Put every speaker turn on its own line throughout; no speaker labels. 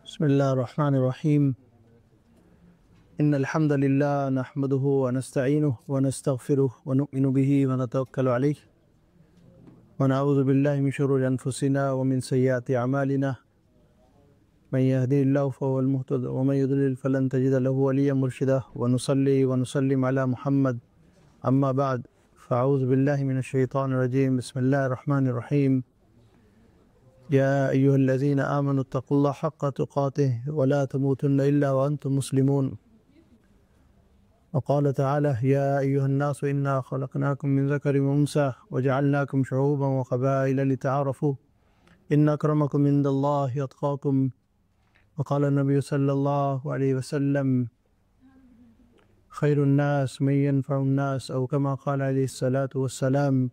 بسم الله الرحمن الرحيم إن الحمد لله نحمده ونستعينه ونستغفره ونؤمن به ونتوكل عليه ونعوذ بالله من شرور أنفسنا ومن سيئات أعمالنا من يهدي الله فهو المهتد ومن يضلل فلن تجد له وليا مرشدا ونصلي ونسلم على محمد أما بعد فأعوذ بالله من الشيطان الرجيم بسم الله الرحمن الرحيم يا أيها الذين آمنوا اتقوا الله حق تقاته ولا تموتن إلا وأنتم مسلمون وقال تعالى يا أيها الناس إنا خلقناكم من ذكر وأنثى وجعلناكم شعوبا وقبائل لتعارفوا إن أكرمكم عند الله أتقاكم وقال النبي صلى الله عليه وسلم خير الناس من ينفع الناس أو كما قال عليه الصلاة والسلام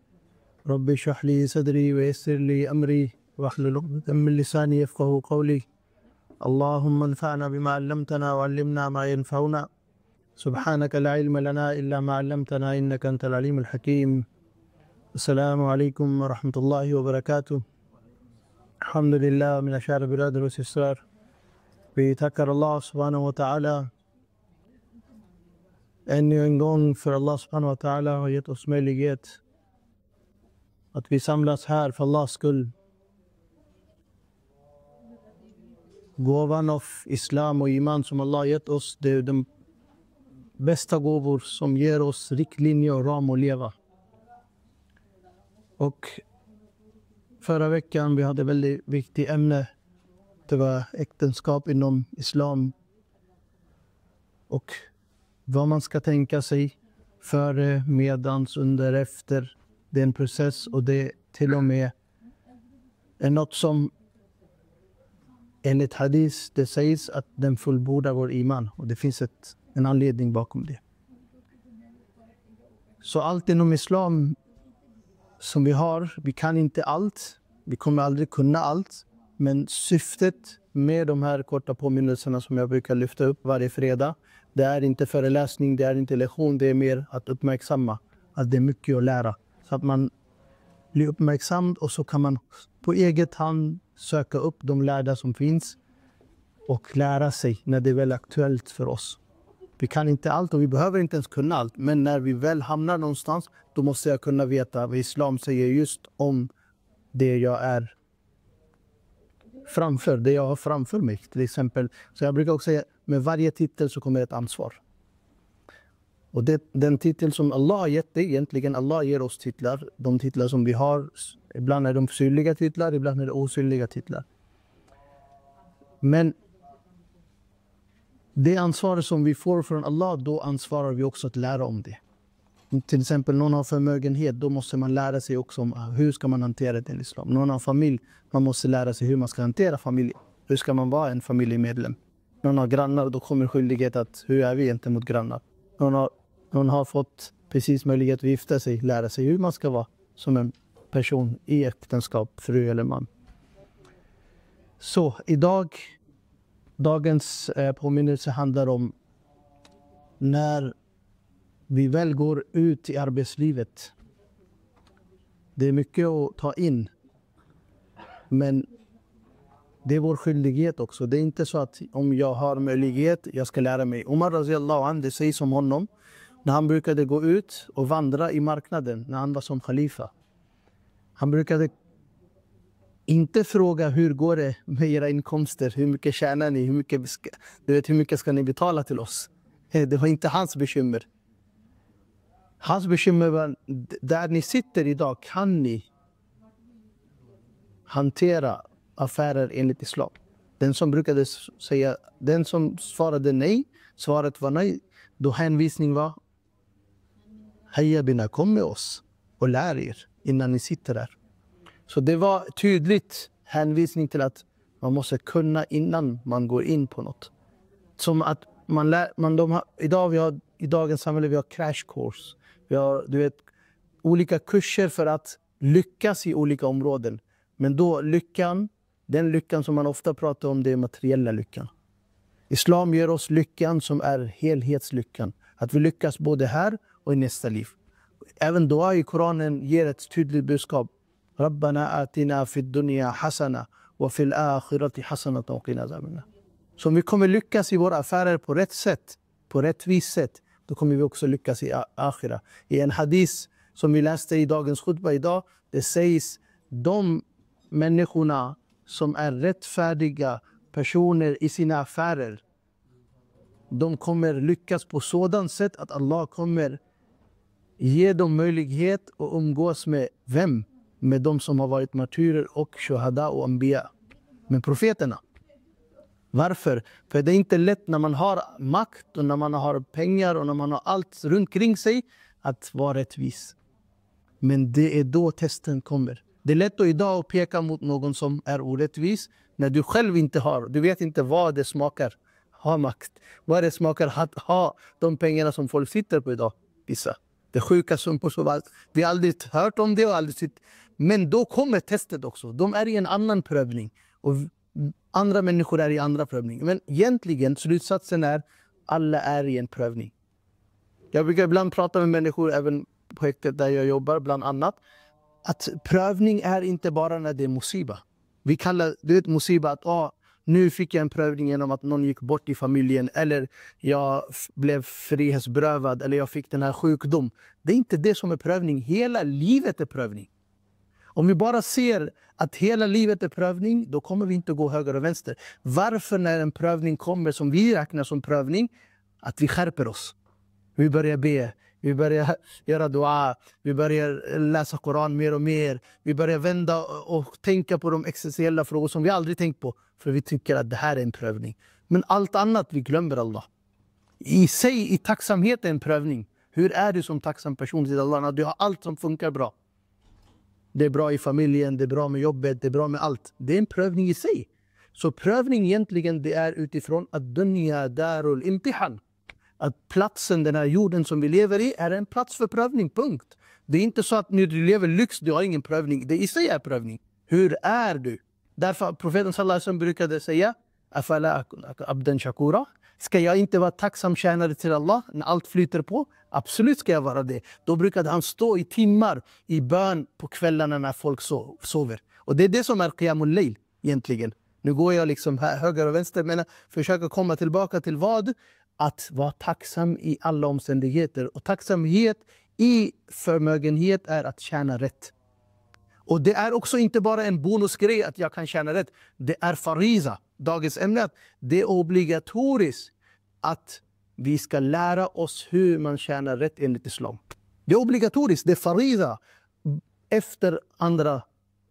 رب اشرح لي صدري ويسر لي أمري واحلل عقدة من لساني يفقهوا قولي اللهم انفعنا بما علمتنا وعلمنا ما ينفعنا سبحانك لا علم لنا إلا ما علمتنا إنك أنت العليم الحكيم. السلام عليكم ورحمة الله وبركاته. الحمد لله من أشعار برادر وسيستrar. Vi tackar Allah subhanahu wa ta'ala ännu en gång för Allah subhanahu wa ta'ala har gett oss möjlighet att vi samlas här för Allahs skull. Gåvan av Islam och Iman som Allah gett oss, det är de bästa gåvor som ger oss riktlinjer och ram att leva. Och förra veckan vi hade ett väldigt viktigt ämne. Det var äktenskap inom Islam. Och vad man ska tänka sig före, medans, under, efter. Det är en process och det till och med är något som enligt hadis det sägs att den fullbordar vår iman. Och det finns en anledning bakom det. Så allt inom Islam som vi har, vi kan inte allt. Vi kommer aldrig kunna allt. Men syftet med de här korta påminnelserna som jag brukar lyfta upp varje fredag. Det är inte föreläsning, det är inte lektion. Det är mer att uppmärksamma att det är mycket att lära. Så att man blir uppmärksam och så kan man på eget hand söka upp de lärda som finns. Och lära sig när det är väl aktuellt för oss. Vi kan inte allt och vi behöver inte ens kunna allt. Men när vi väl hamnar någonstans, då måste jag kunna veta vad Islam säger just om det jag är framför. Det jag har framför mig till exempel. Så jag brukar också säga, med varje titel så kommer ett ansvar. Och den titel som Allah har gett dig, egentligen Allah ger oss titlar. De titlar som vi har, ibland är de synliga titlar, ibland är det osynliga titlar. Men det ansvaret som vi får från Allah, då ansvarar vi också att lära om det. Till exempel någon har förmögenhet, då måste man lära sig också om hur ska man hantera det i Islam. Någon har familj, man måste lära sig hur man ska hantera familjen. Hur ska man vara en familjemedlem? Någon har grannar, då kommer skyldighet att hur är vi gentemot grannar? Någon har fått precis möjlighet att gifta sig, lära sig hur man ska vara som en person i äktenskap, fru eller man. Så dagens påminnelse handlar om när vi väl går ut i arbetslivet. Det är mycket att ta in. Men det är vår skyldighet också. Det är inte så att om jag har möjlighet, jag ska lära mig. Umar radhiyallahu anh, det sägs om honom. När han brukade gå ut och vandra i marknaden, när han var som khalifa. Han brukade inte fråga hur går det med era inkomster. Hur mycket tjänar ni? Hur mycket ska ni betala till oss? Det var inte hans bekymmer. Hans bekymmer var, där ni sitter idag, kan ni hantera affärer enligt Islam? Den som brukade säga, den som svarade nej, svaret var nej. Då hänvisning var, heja bina, kom med oss och lär er innan ni sitter där. Så det var tydligt hänvisning till att man måste kunna innan man går in på något. Som att i dagens samhälle vi har crash course. Vi har olika kurser för att lyckas i olika områden. Men då den lyckan som man ofta pratar om, det är materiella lyckan. Islam ger oss lyckan som är helhetslyckan. Att vi lyckas både här och i nästa liv. Även dua i Koranen ger ett tydligt budskap. Rabbana atina fid dunya hasana wa fil akhirati hasana wa qina azabannar. Så om vi kommer lyckas i våra affärer på rätt sätt, på rättvis sätt, då kommer vi också lyckas i akhira. I en hadis som vi läste i dagens khutba idag, det sägs de människorna som är rättfärdiga personer i sina affärer, de kommer lyckas på sådant sätt att Allah kommer ge dem möjlighet att umgås med vem? Med de som har varit martyrer och shuhada och anbiya. Med profeterna. Varför? För det är inte lätt när man har makt och när man har pengar och när man har allt runt kring sig att vara rättvis. Men det är då testen kommer. Det är lätt att idag att peka mot någon som är orättvis när du själv inte har. Du vet inte vad det smakar. Ha makt. Vad det smakar att ha de pengarna som folk sitter på idag. Vissa. Det sjuka som på så allt. Vi har aldrig hört om det och aldrig sitt. Men då kommer testet också. De är i en annan prövning. Och andra människor är i andra prövning. Men egentligen slutsatsen är alla är i en prövning. Jag brukar ibland prata med människor även på häktet där jag jobbar bland annat. Att prövning är inte bara när det är musiba. Vi kallar det musiba att nu fick jag en prövning genom att någon gick bort i familjen. Eller jag blev frihetsberövad. Eller jag fick den här sjukdom. Det är inte det som är prövning. Hela livet är prövning. Om vi bara ser att hela livet är prövning, då kommer vi inte gå höger och vänster. Varför när en prövning kommer som vi räknar som prövning, att vi skärper oss. Vi börjar be, vi börjar göra dua, vi börjar läsa Koran mer och mer. Vi börjar vända och tänka på de existentiella frågor som vi aldrig tänkt på. För vi tycker att det här är en prövning. Men allt annat vi glömmer Allah. I sig, i tacksamhet är en prövning. Hur är du som tacksam person till Allah när du har allt som funkar bra? Det är bra i familjen, det är bra med jobbet, det är bra med allt. Det är en prövning i sig. Så prövning egentligen det är utifrån att dunya darul imtihan. Att platsen, den här jorden som vi lever i, är en plats för prövning, punkt. Det är inte så att när du lever lyx, du har ingen prövning. Det i sig är prövning. Hur är du? Därför profeten sallallahu alaihi wasallam brukade säga afala abdan shakura. Ska jag inte vara tacksam tjänare till Allah när allt flyter på? Absolut ska jag vara det. Då brukade han stå i timmar i bön på kvällarna när folk sover. Och det är det som är qiyamul layl egentligen. Nu går jag liksom höger och vänster men försöker komma tillbaka till vad? Att vara tacksam i alla omständigheter. Och tacksamhet i förmögenhet är att tjäna rätt. Och det är också inte bara en bonusgrej att jag kan tjäna rätt. Det är fariza. Dagens ämne att det är obligatoriskt att vi ska lära oss hur man tjänar rätt enligt islam. Det är obligatoriskt, det är fariza efter andra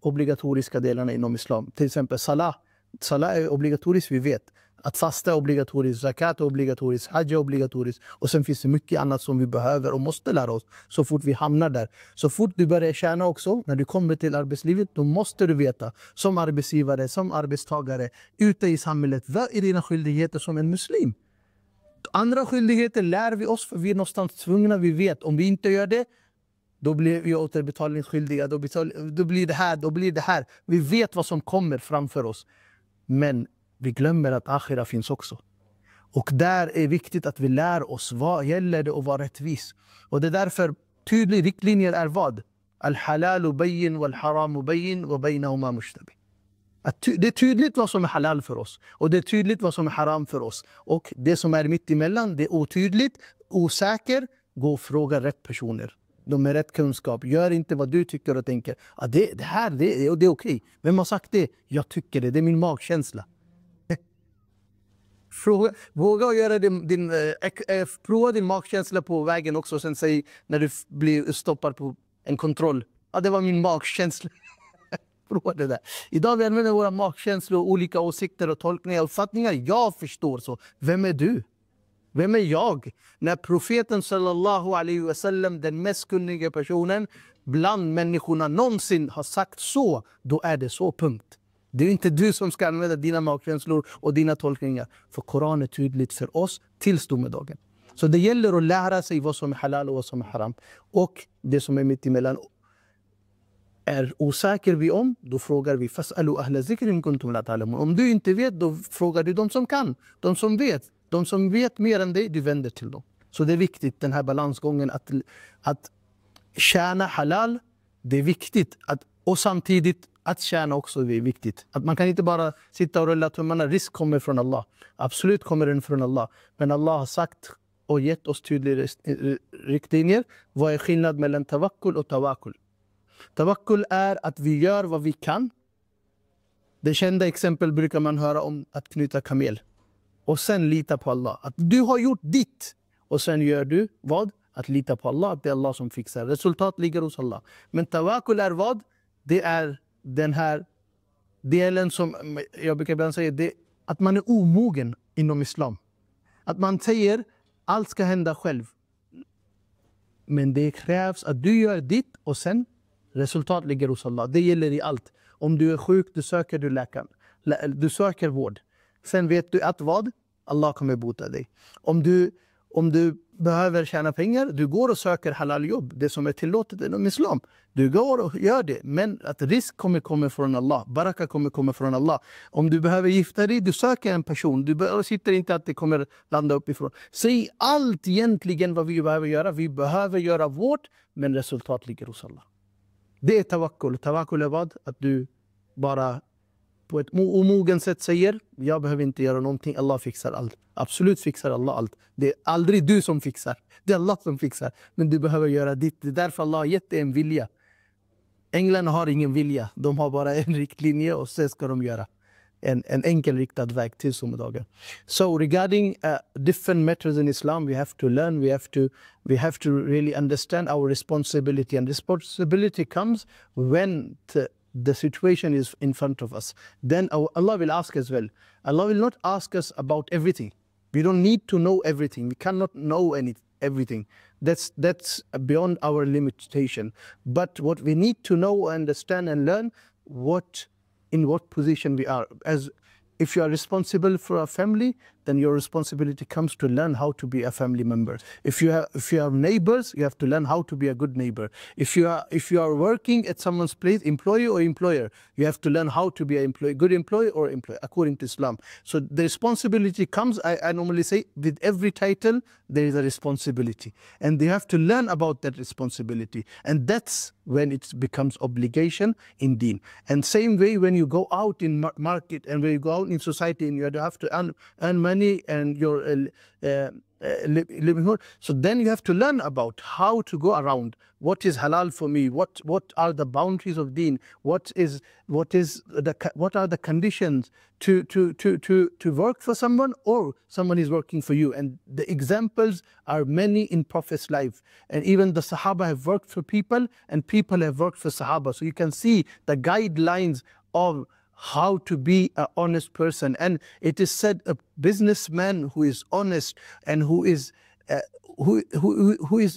obligatoriska delarna inom islam. Till exempel salah. Salah är obligatoriskt, vi vet. Att fasta är obligatoriskt, zakat är obligatoriskt, hajj är obligatoriskt. Och sen finns det mycket annat som vi behöver och måste lära oss så fort vi hamnar där. Så fort du börjar tjäna också, när du kommer till arbetslivet, då måste du veta som arbetsgivare, som arbetstagare, ute i samhället, vad är dina skyldigheter som en muslim? Andra skyldigheter lär vi oss för vi är någonstans tvungna, vi vet. Om vi inte gör det, då blir vi återbetalningsskyldiga, då blir det här. Vi vet vad som kommer framför oss. Men vi glömmer att akhira finns också. Och där är viktigt att vi lär oss vad gäller det att vara rättvis. Och det är därför tydliga riktlinjer är vad? Al-halalu bayin wal-haramu bayin wa baynahuma mushtabih. Det är tydligt vad som är halal för oss. Och det är tydligt vad som är haram för oss. Och det som är mitt emellan, det är otydligt, osäker. Gå och fråga rätt personer. De med rätt kunskap. Gör inte vad du tycker och tänker. Det är okej. Vem har sagt det? Jag tycker det. Det är min magkänsla. Våga göra prova din magkänsla på vägen också. Sen säg när du blir stoppad på en kontroll. Det var min magkänsla. Prova det där. Idag vi använder våra magkänslor, olika åsikter och tolkningar och uppfattningar. Jag förstår så. Vem är du? Vem är jag? När profeten sallallahu alaihi wasallam, den mest kunniga personen bland människorna någonsin har sagt så, då är det så, punkt. Det är inte du som ska använda dina magkänslor och dina tolkningar. För Koran är tydligt för oss tills domedagen. Så det gäller att lära sig vad som är halal och vad som är haram. Och det som är mitt emellan är osäker vi om, då frågar vi fas'alu ahla zikrin kuntum la ta'lamun. Om du inte vet, då frågar du de som kan, de som vet. De som vet mer än dig, du vänder till dem. Så det är viktigt, den här balansgången, att tjäna halal, det är viktigt. Och samtidigt att tjäna också är viktigt. Att man kan inte bara sitta och rulla tummarna. Risk kommer från Allah. Absolut kommer den från Allah. Men Allah har sagt och gett oss tydliga riktlinjer. Vad är skillnad mellan tawakkul och tawakkul? Tawakkul är att vi gör vad vi kan. Det kända exempel brukar man höra om att knyta kamel. Och sen lita på Allah. Att du har gjort ditt. Och sen gör du vad? Att lita på Allah. Att det är Allah som fixar. Resultat ligger hos Allah. Men tawakkul är vad? Det är den här delen som jag brukar ibland säga. Det, att man är omogen inom islam. Att man säger allt ska hända själv. Men det krävs att du gör ditt och sen resultat ligger hos Allah. Det gäller i allt. Om du är sjuk, du söker du läkaren. Du söker vård. Sen vet du att vad? Allah kommer bota dig. Om du behöver tjäna pengar, du går och söker halal jobb. Det som är tillåtet inom islam. Du går och gör det. Men att risk kommer från Allah. Baraka kommer från Allah. Om du behöver gifta dig, du söker en person. Du sitter inte att det kommer landa uppifrån. Säg allt egentligen vad vi behöver göra. Vi behöver göra vårt, men resultat ligger hos Allah. Det är tawakkul. Tawakkul är vad? Att du bara på ett omogen sätt säger, jag behöver inte göra någonting, Allah fixar allt. Absolut fixar Allah allt. Det är aldrig du som fixar. Det är Allah som fixar. Men du behöver göra ditt. Det är därför Allah har gett dig en vilja. Änglarna har ingen vilja. De har bara en riktlinje och sen ska de göra en enkel riktad väg till sommardagen. So regarding different matters in Islam, we have to learn, we have to really understand our responsibility. And responsibility comes when the situation is in front of us. Then Allah will ask as well. Allah will not ask us about everything. We don't need to know everything. We cannot know everything. That's beyond our limitation. But what we need to know, understand and learn, in what position we are. As if you are responsible for a family, then your responsibility comes to learn how to be a family member. If you have neighbors, you have to learn how to be a good neighbor. If you are working at someone's place, employee or employer, you have to learn how to be a good employee or employee according to Islam. So the responsibility comes, I normally say, with every title there is a responsibility, and they have to learn about that responsibility, and that's when it becomes obligation in deen. And same way when you go out in market and when you go out in society and you have to earn money and your livelihood. So then you have to learn about how to go around. What is halal for me? What are the boundaries of deen? What are the conditions to work for someone, or someone is working for you? And the examples are many in Prophet's life. And even the Sahaba have worked for people, and people have worked for Sahaba. So you can see the guidelines of how to be an honest person. And it is said a businessman who is honest and who is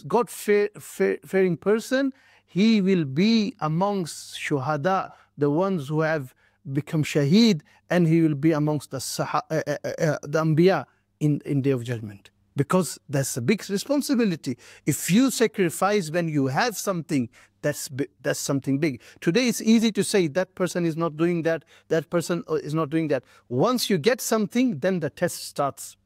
God-fearing person, he will be amongst shuhada, the ones who have become shaheed, and he will be amongst the anbiya in Day of Judgment. Because that's a big responsibility. If you sacrifice when you have something, that's something big. Today it's easy to say that person is not doing that, that person is not doing that. Once you get something, then the test starts.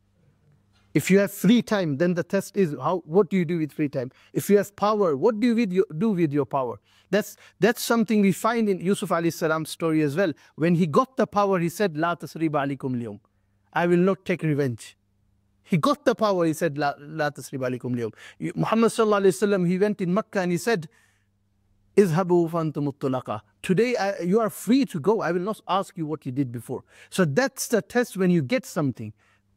If you have free time, then the test is what do you do with free time? If you have power, what do you do with your power? That's something we find in Yusuf alayhi salam's story as well. When he got the power, he said, La tasriba alikum liyum. I will not take revenge. He got the power, he said, La tasriba alikum liyum. Muhammad sallallahu alayhi wasallam, he went in Makkah and he said, Izhabu fantum uttulaqa. Today you are free to go. I will not ask you what you did before. So that's the test when you get something.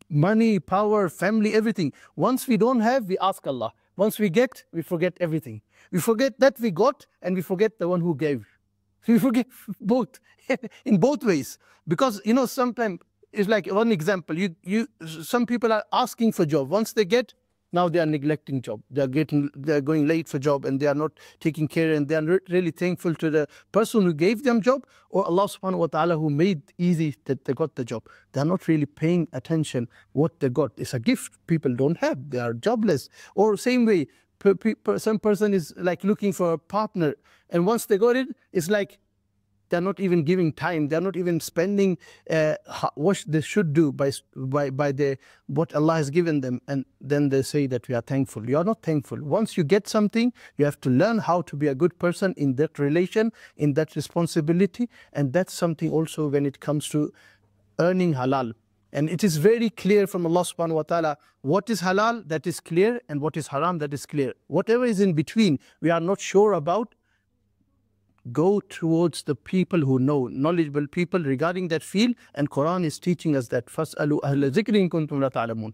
Money, power, family, everything. Once we don't have, we ask Allah. Once we get, we forget everything. We forget that we got, and we forget the one who gave. We forget both, in both ways. Because, sometimes, it's like one example. Some people are asking for job. Once they get, now they are neglecting job. They are going late for job, and they are not taking care, and they are not really thankful to the person who gave them job, or Allah subhanahu wa ta'ala who made easy that they got the job. They are not really paying attention what they got. It's a gift people don't have. They are jobless. Or same way, some person is like looking for a partner, and once they got it, it's like they're not even giving time, they're not even spending what they should do by what Allah has given them, and then they say that we are thankful. You are not thankful. Once you get something, you have to learn how to be a good person in that relation, in that responsibility, and that's something also when it comes to earning halal. And it is very clear from Allah subhanahu wa ta'ala, what is halal, that is clear, and what is haram, that is clear. Whatever is in between, we are not sure about, go towards the people who know, knowledgeable people regarding that field, and Quran is teaching us that. فَاسْأَلُوا أَهْلَ ذِكْرٍ كُنْتُمْ لَا تَعْلَمُونَ.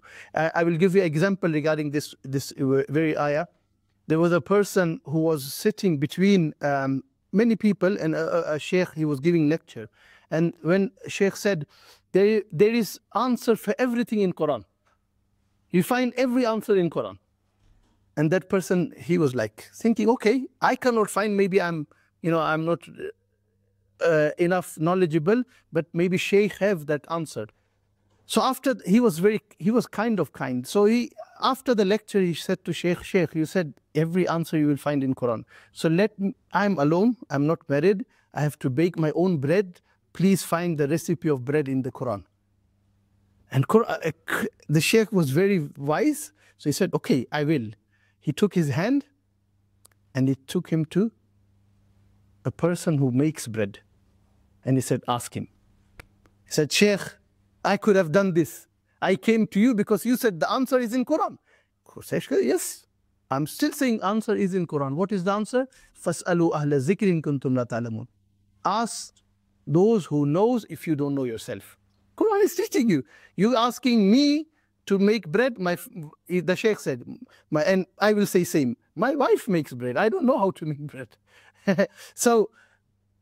I will give you an example regarding this very ayah. There was a person who was sitting between many people, and a sheikh, he was giving lecture. And when sheikh said, there is answer for everything in Quran. You find every answer in Quran. And that person, he was like thinking, okay, I cannot find, maybe I'm not enough knowledgeable, but maybe sheikh have that answer. So after, he was kind. So after the lecture, he said to sheikh, you said every answer you will find in Quran. So I'm alone, I'm not married, I have to bake my own bread. Please find the recipe of bread in the Quran. And the sheikh was very wise, so he said, okay, I will. He took his hand and he took him to a person who makes bread. And he said, ask him. He said, Sheikh, I could have done this. I came to you because you said the answer is in Quran. Yes, I'm still saying answer is in Quran. What is the answer? فَاسْأَلُوا أَهْلَ ذِكْرٍ كُنْتُمْ لَا تَعْلَمُونَ. Ask those who knows if you don't know yourself. Quran is teaching you. You asking me to make bread, the sheikh said, and I will say same. My wife makes bread. I don't know how to make bread. So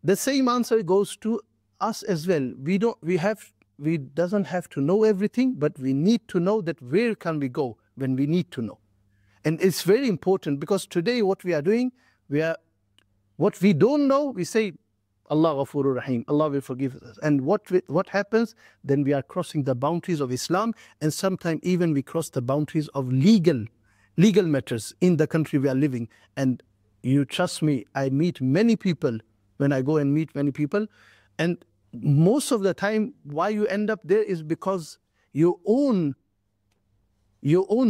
the same answer goes to us as well. We doesn't have to know everything, but we need to know that where can we go when we need to know. And it's very important, because today what we are doing, what we don't know, we say, Allah Ghafurur Rahim, Allah will forgive us. And what happens? Then we are crossing the boundaries of Islam, and sometimes even we cross the boundaries of legal matters in the country we are living. And you trust me, I meet many people, when I go and meet many people, and most of the time why you end up there is because your own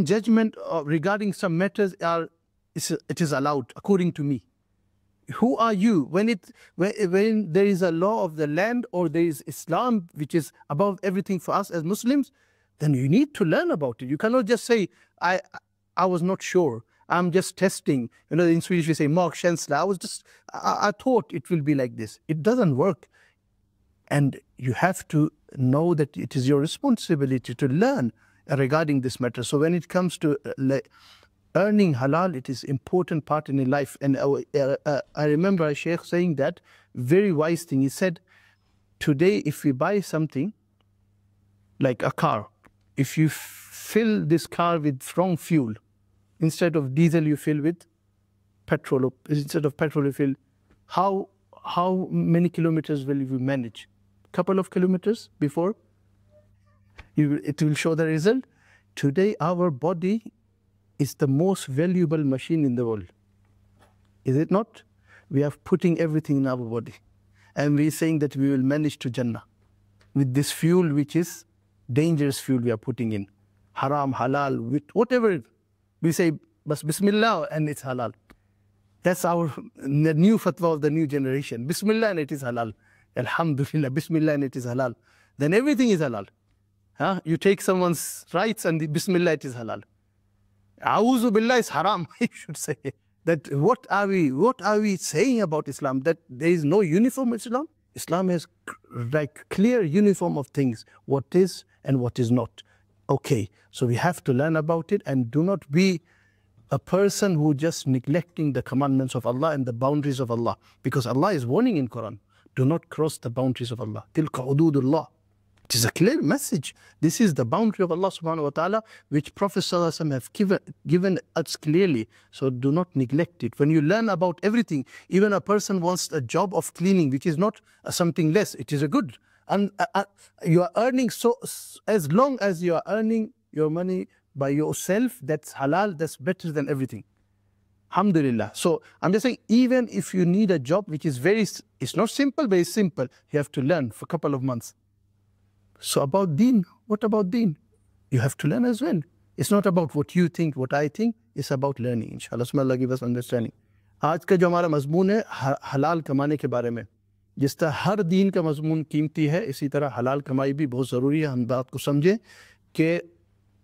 judgment regarding some matters it is allowed according to me. Who are you? When there is a law of the land, or there is Islam which is above everything for us as Muslims, then you need to learn about it. You cannot just say, I was not sure, I'm just testing. In Swedish we say magkänsla. I thought it will be like this. It doesn't work. And you have to know that it is your responsibility to learn regarding this matter. So when it comes to earning halal, it is important part in your life. And I remember a sheikh saying that very wise thing. He said, today if we buy something like a car, if you fill this car with wrong fuel, instead of diesel you fill with petrol, instead of petrol you fill, how many kilometers will you manage? Couple of kilometers before it will show the result. Today our body is the most valuable machine in the world. Is it not? We are putting everything in our body, and we are saying that we will manage to Jannah with this fuel, which is dangerous fuel we are putting in. Haram, halal, with whatever. We say, Bas Bismillah, and it's halal. That's the new fatwa of the new generation. Bismillah, and it is halal. Alhamdulillah, Bismillah, and it is halal. Then everything is halal. You take someone's rights and Bismillah, it is halal. A'udhu Billah is haram, you should say. That what are we saying about Islam? That there is no uniform Islam? Islam has like clear uniform of things, what is and what is not. Okay, so we have to learn about it, and do not be a person who just neglecting the commandments of Allah and the boundaries of Allah. Because Allah is warning in Quran, do not cross the boundaries of Allah. Tilka hududullah. It is a clear message. This is the boundary of Allah subhanahu wa ta'ala, which Prophet sallallahu alaihi wasallam have given us clearly. So do not neglect it. When you learn about everything, even a person wants a job of cleaning, which is not something less, it is a good. And you are earning, so as long as you are earning your money by yourself, that's halal, that's better than everything. Alhamdulillah. So I'm just saying, even if you need a job which is it's not simple, but it's simple, you have to learn for a couple of months. So about deen, what about deen? You have to learn as well. It's not about what you think, what I think, it's about learning. Inshallah, Allah give us understanding. آج کا جو ہمارا مضمون ہے حلال کمانے کے بارے میں، جس طرح ہر دین کا مضمون قیمتی ہے، اسی طرح حلال کمائی بھی بہت ضروری ہے. ہم بات کو سمجھیں کہ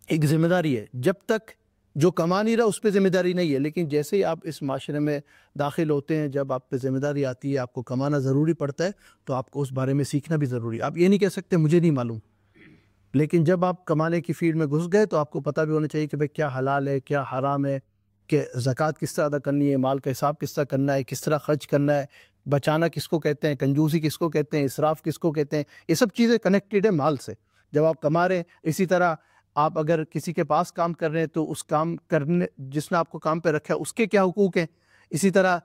ایک ذمہ داری ہے. جب تک جو کما نہیں رہا اس پہ ذمہ داری نہیں ہے، لیکن جیسے ہی آپ اس معاشرے میں داخل ہوتے ہیں، جب آپ پہ ذمہ داری آتی ہے، آپ کو کمانا ضروری پڑتا ہے، تو آپ کو اس بارے میں سیکھنا بھی ضروری ہے. آپ یہ نہیں کہہ سکتے مجھے نہیں معلوم، لیکن جب آپ کمانے کی فیلڈ میں گھس گئے تو آپ کو پتہ بھی ہونا چاہیے کہ بھئی کیا حلال ہے، کیا حرام ہے، کہ زکوٰۃ کس طرح ادا کرنی ہے، مال کا حساب کس طرح کرنا ہے، کس طرح خرچ کرنا ہے، بچانا کس کو کہتے ہیں، کنجوسی کس کو کہتے ہیں، اسراف کس کو کہتے ہیں. یہ سب چیزیں کنیکٹڈ ہیں مال سے جب آپ کما رہے ہیں. اسی طرح آپ اگر کسی کے پاس کام کر رہے ہیں تو اس کام کرنے جس نے آپ کو کام پہ رکھا ہے اس کے کیا حقوق ہیں. اسی طرح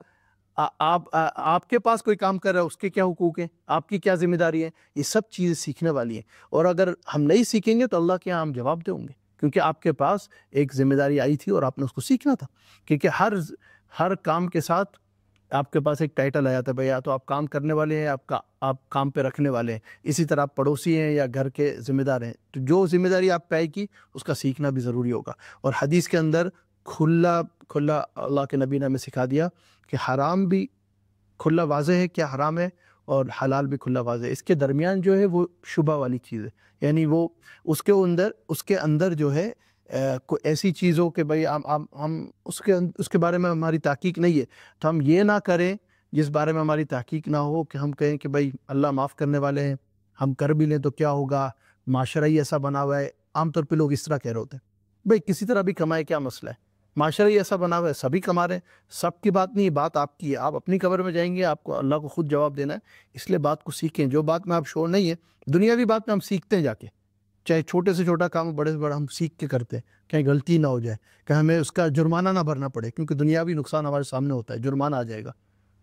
آپ کے پاس کوئی کام کر رہا ہے اس کے کیا حقوق ہیں، آپ کی کیا ذمہ داری ہے. یہ سب چیزیں سیکھنے والی ہیں، اور اگر ہم نہیں سیکھیں گے تو اللہ کے یہاں ہم جواب دیں گے، کیونکہ آپ کے پاس ایک ذمہ داری آئی تھی اور آپ نے اس کو سیکھنا تھا. کیونکہ ہر کام کے ساتھ آپ کے پاس ایک ٹائٹل آیا تھا، بھئی یا تو آپ کام کرنے والے ہیں، آپ کام پہ رکھنے والے ہیں. اسی طرح آپ پڑوسی ہیں یا گھر کے ذمہ دار ہیں، تو جو ذمہ داری آپ پہ آئے گی اس کا سیکھنا بھی ضروری ہوگا. اور حدیث کے اندر کھلا اللہ کے نبی نے ہمیں سکھا دیا کہ حرام بھی کھلا واضح ہے کیا حرام ہے، اور حلال بھی کھلا واضح ہے. اس کے درمیان جو ہے وہ شبہ والی چیز ہے، یعنی وہ اس کے اندر جو ہے کوئی ایسی چیز ہو کہ بھئی ہم اس کے بارے میں ہماری تحقیق نہیں ہے، تو ہم یہ نہ کریں جس بارے میں ہماری تحقیق نہ ہو، کہ ہم کہیں کہ بھئی اللہ معاف کرنے والے ہیں، ہم کر بھی لیں تو کیا ہوگا، معاشرہ ہی ایسا بنا ہوا ہے. عام طور پہ لوگ اس طرح کہہ رہے ہوتے ہیں، بھئی کسی طرح بھی کمائے کیا مسئلہ ہے، معاشرہ ہی ایسا بنا ہوا ہے، سبھی کما رہے ہیں. سب کی بات نہیں، بات آپ کی ہے. آپ اپنی قبر میں جائیں گے، آپ کو اللہ کو خود جواب دینا ہے. اس لیے بات کو سیکھیں. جو بات میں آپ شور نہیں ہے، دنیاوی بات میں ہم سیکھتے ہیں جا کے، چاہے چھوٹے سے چھوٹا کام بڑے سے بڑا ہم سیکھ کے کرتے ہیں، کہیں غلطی نہ ہو جائے، کہ ہمیں اس کا جرمانہ نہ بھرنا پڑے، کیونکہ دنیاوی نقصان ہمارے سامنے ہوتا ہے، جرمانہ آ جائے گا،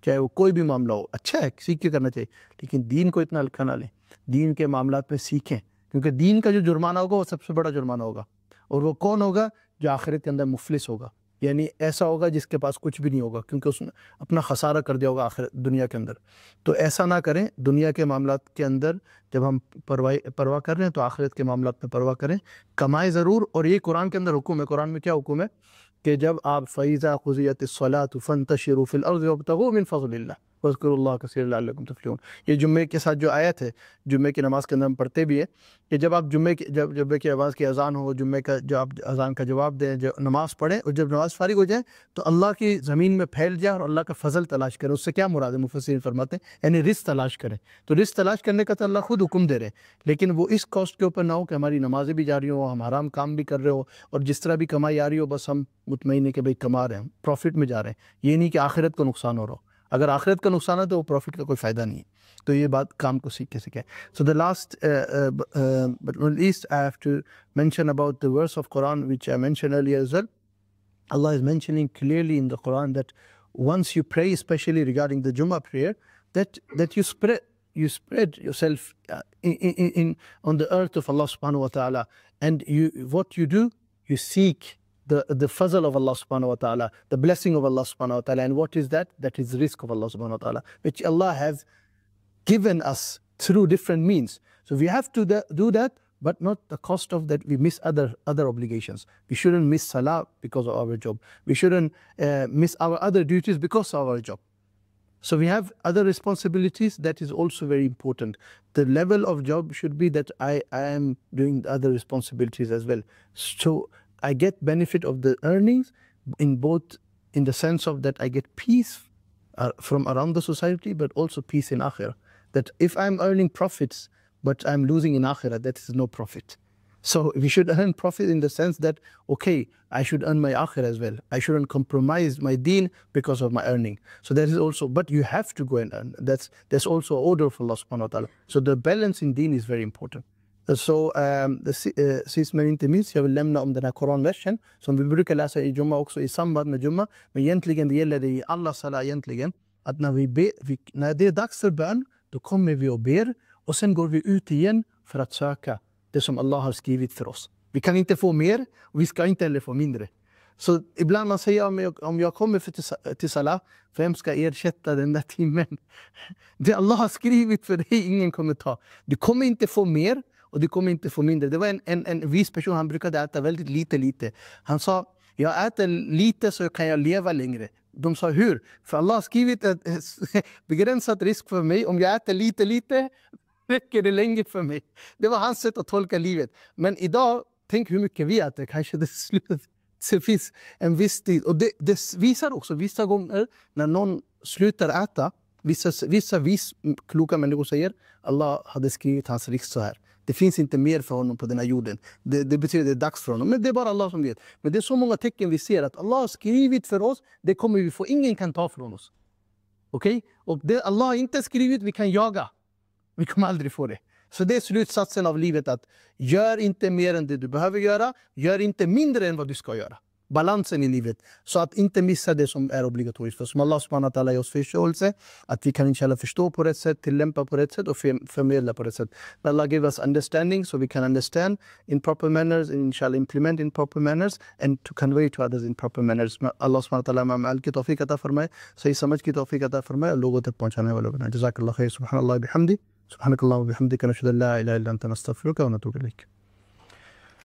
چاہے وہ کوئی بھی معاملہ ہو. اچھا ہے سیکھ کے کرنا چاہیے، لیکن دین کو اتنا ہلکا نہ لیں. دین کے معاملات میں سیکھیں، کیونکہ دین کا جو جرمانہ ہوگا وہ سب سے بڑا جرمانہ ہوگا. اور وہ کون ہوگا؟ جو آخرت کے اندر مفلس ہوگا، یعنی ایسا ہوگا جس کے پاس کچھ بھی نہیں ہوگا، کیونکہ اس نے اپنا خسارہ کر دیا ہوگا آخرت دنیا کے اندر. تو ایسا نہ کریں. دنیا کے معاملات کے اندر جب ہم پرواہ کر رہے ہیں تو آخرت کے معاملات میں پرواہ کریں. کمائیں ضرور. اور یہ قرآن کے اندر حکم ہے. قرآن میں کیا حکم ہے؟ کہ جب آپ فَإِذَا قُضِيَتِ الصَّلَاةُ فَانتَشِرُوا فِي الْأَرْضِ وَابْتَغُوا مِن فَضْلِ اللَّهِ وَاذْكُرُوا اللَّهَ كَثِيرًا لَعَلَّكُمْ تُفْلِحُونَ. یہ جمعے کے ساتھ جو آیت ہے، جمعے کی نماز کے اندر ہم پڑھتے بھی ہیں کہ جب آپ جمعے کی آواز کی اذان ہو، جمعے کا جو آپ اذان کا جواب دیں، جو نماز پڑھیں، اور جب نماز فارغ ہو جائیں تو اللہ کی زمین میں پھیل جائیں اور اللہ کا فضل تلاش کریں. اس سے کیا مراد ہے؟ مفسرین فرماتے ہیں یعنی رزق تلاش کریں. تو رزق تلاش کرنے کا تو اللہ خود حکم دے رہے ہیں، لیکن وہ اس کاسٹ کے اوپر نہ ہو کہ ہماری نمازیں بھی جاری ہوں، ہم حرام کام بھی کر رہے ہو، اور جس طرح بھی کمائی آ رہی ہو بس ہم مطمئن ہیں کہ بھئی کما رہے ہیں، پروفٹ میں جا رہے ہیں. یہ نہیں کہ آخرت کو نقصان ہو رہا ہو. اگر آخرت کا نقصان ہے تو وہ پروفٹ کا کوئی فائدہ نہیں ہے. تو یہ بات کام کو سیکھ کے سیکھیں. So the last but not least, I have to mention about the verse of Quran which I mentioned earlier as well. Allah is mentioning clearly in the Quran that once you pray, especially regarding the Jummah prayer, that you spread yourself on the earth of Allah subhanahu wa ta'ala, and what you do, you seek the fazl of Allah subhanahu wa ta'ala, the blessing of Allah subhanahu wa ta'ala. And what is that? That is rizq of Allah subhanahu wa ta'ala, which Allah has given us through different means. So we have to do that, but not the cost of that we miss other obligations. We shouldn't miss salah because of our job. We shouldn't miss our other duties because of our job. So we have other responsibilities. That is also very important. The level of job should be that I am doing the other responsibilities as well. So I get benefit of the earnings in the sense of that I get peace from around the society, but also peace in akhirah. That if I'm earning profits, but I'm losing in akhirah, that is no profit. So we should earn profit in the sense that, okay, I should earn my akhirah as well. I shouldn't compromise my deen because of my earning. So that is also, but you have to go and earn. That's also an order of Allah subhanahu wa ta'ala. So the balance in deen is very important. Så sist men inte minst, jag vill lämna om den här koranversen som vi brukar läsa i Jumma också i samband med Jumma, men egentligen det gäller det i alla salah egentligen, att när det är dags för bön, då kommer vi och ber, och sen går vi ut igen för att söka det som Allah har skrivit för oss. Vi kan inte få mer och vi ska inte heller få mindre. Så ibland man säger om jag kommer till salah, vem ska ersätta den där timmen? Det Allah har skrivit för dig, ingen kommer ta. Du kommer inte få mer och du kommer inte få mindre. Det var en vis person, han brukade äta väldigt lite. Han sa, jag äter lite så kan jag leva längre. De sa, hur? För Allah har skrivit ett begränsat risk för mig. Om jag äter lite räcker det länge för mig. Det var hans sätt att tolka livet. Men idag, tänk hur mycket vi äter. Kanske det finns en viss tid. Och det visar också vissa gånger när någon slutar äta. Vissa kloka människor säger, Allah hade skrivit hans risk så här. Det finns inte mer för honom på den här jorden. Det betyder att det är dags för honom. Men det är bara Allah som vet. Men det är så många tecken vi ser att Allah har skrivit för oss. Det kommer vi få. Ingen kan ta från oss. Okej? Och det Allah har inte skrivit, vi kan jaga. Vi kommer aldrig få det. Så det är slutsatsen av livet, att gör inte mer än det du behöver göra. Gör inte mindre än vad du ska göra. Balansen i livet. Så att inte missa det som är obligatoriskt. För som Allah subhanahu wa ta'ala ger oss förståelse, att vi kan inshallah förstå på rätt sätt, tillämpa på rätt sätt och förmedla på rätt sätt. But Allah give us understanding so we can understand in proper manners and inshallah implement in proper manners and to convey to others in proper manners. Allah subhanahu wa ta'ala ma'al ki tawfiq ata farmaye, sahi samajh ki tawfiq ata farmaye, logon tak pahunchane wala bana. Jazakallah khair, subhanallah bihamdi, subhanakallah wa bihamdika, nashhadu an la ilaha illa anta nastaghfiruka wa natubu ilayk.